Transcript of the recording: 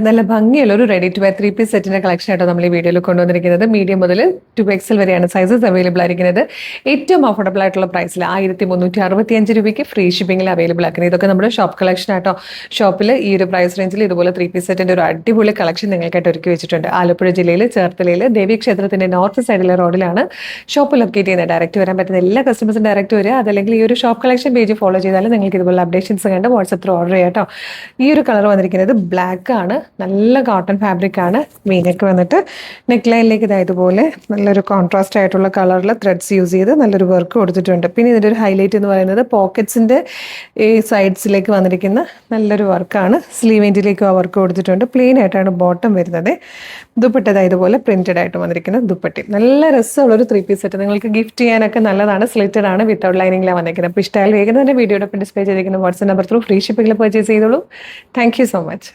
നല്ല ഭംഗിയുള്ള ഒരു റെഡി ടു വെയർ 3 പീസ് സെറ്റിന്റെ കളക്ഷൻ ആയിട്ടോ നമ്മൾ ഈ വീഡിയോയിൽ കൊണ്ടുവന്നിരിക്കുന്നത്. മീഡിയം മുതൽ 2XL വരെയാണ് സൈസസ് അവൈലബിൾ ആയിരിക്കുന്നത്. ഏറ്റവും അഫോർഡബിൾ ആയിട്ടുള്ള പ്രൈസിൽ 1365 രൂപയ്ക്ക് ഫ്രീ ഷിപ്പിംഗിൽ അവൈലബിൾ ആക്കുന്നത്. ഇതൊക്കെ നമ്മുടെ ഷോപ്പ് കളക്ഷൻ ആട്ടോ. ഷോപ്പിൽ ഈ ഒരു പ്രൈസ് റേഞ്ചിൽ ഇതുപോലെ 3 പീസ് സെറ്റിന്റെ ഒരു അടിപൊളി കളക്ഷൻ നിങ്ങൾക്കായിട്ട് ഒരുക്കി വെച്ചിട്ടുണ്ട്. ആലപ്പുഴ ജില്ലയിൽ ചേർത്തലയിൽ ദേവീക്ഷേത്രത്തിന്റെ നോർത്ത് സൈഡിലെ റോഡിലാണ് ഷോപ്പ് ലൊക്കേറ്റ് ചെയ്യുന്നത്. ഡയറക്റ്റ് വരാൻ പറ്റുന്ന എല്ലാ കസ്റ്റമേഴ്സും ഡയറക്റ്റ് വരിക. അതല്ലെങ്കിൽ ഈ ഒരു ഷോപ്പ് കളക്ഷൻ പേജ് ഫോളോ ചെയ്താൽ നിങ്ങൾക്ക് ഇതുപോലെ അപ്ഡേഷൻസ് കണ്ട് വാട്സപ്പ് ത്രൂ ഓർഡർ ചെയ്യാം കേട്ടോ. ഈ ഒരു കളർ വന്നിരിക്കുന്നത് ബ്ലാക്ക് ആണ്. നല്ല കോട്ടൺ ഫാബ്രിക് ആണ്. മീനൊക്കെ വന്നിട്ട് നെക്ക് ലൈനിലേക്ക് ഇതായതുപോലെ നല്ലൊരു കോൺട്രാസ്റ്റ് ആയിട്ടുള്ള കളറിൽ ത്രെഡ്സ് യൂസ് ചെയ്ത് നല്ലൊരു വർക്ക് കൊടുത്തിട്ടുണ്ട്. പിന്നെ ഇതിൻ്റെ ഒരു ഹൈലൈറ്റ് എന്ന് പറയുന്നത് പോക്കറ്റ്സിൻ്റെ ഈ സൈഡ്സിലേക്ക് വന്നിരിക്കുന്ന നല്ലൊരു വർക്കാണ്. സ്ലീവ് എൻഡിലേക്കും ആ വർക്ക് കൊടുത്തിട്ടുണ്ട്. പ്ലെയിൻ ആയിട്ടാണ് ബോട്ടം വരുന്നത്. ദുപ്പട്ട ഇതുപോലെ പ്രിന്റഡ് ആയിട്ട് വന്നിരിക്കുന്ന ദുപ്പട്ടി. നല്ല രസമുള്ളൊരു 3 പീസ് സെറ്റ്. നിങ്ങൾക്ക് ഗിഫ്റ്റ് ചെയ്യാനൊക്കെ നല്ലതാണ്. സ്ലിറ്റഡ് ആണ്, വിത്തൗട്ട് ലൈനിങ്ങിലാണ് വന്നിരിക്കുന്നത്. അപ്പോൾ ഇഷ്ടമായാലും വേഗം തന്നെ വീഡിയോയുടെ ഡിസ്പ്ലേ ചെയ്തിരിക്കുന്ന വാട്സ്ആപ്പ് നമ്പർ ത്രൂ ഫ്രീ ഷിപ്പിംഗിൽ പർച്ചേസ് ചെയ്തോളൂ. Thank you so much.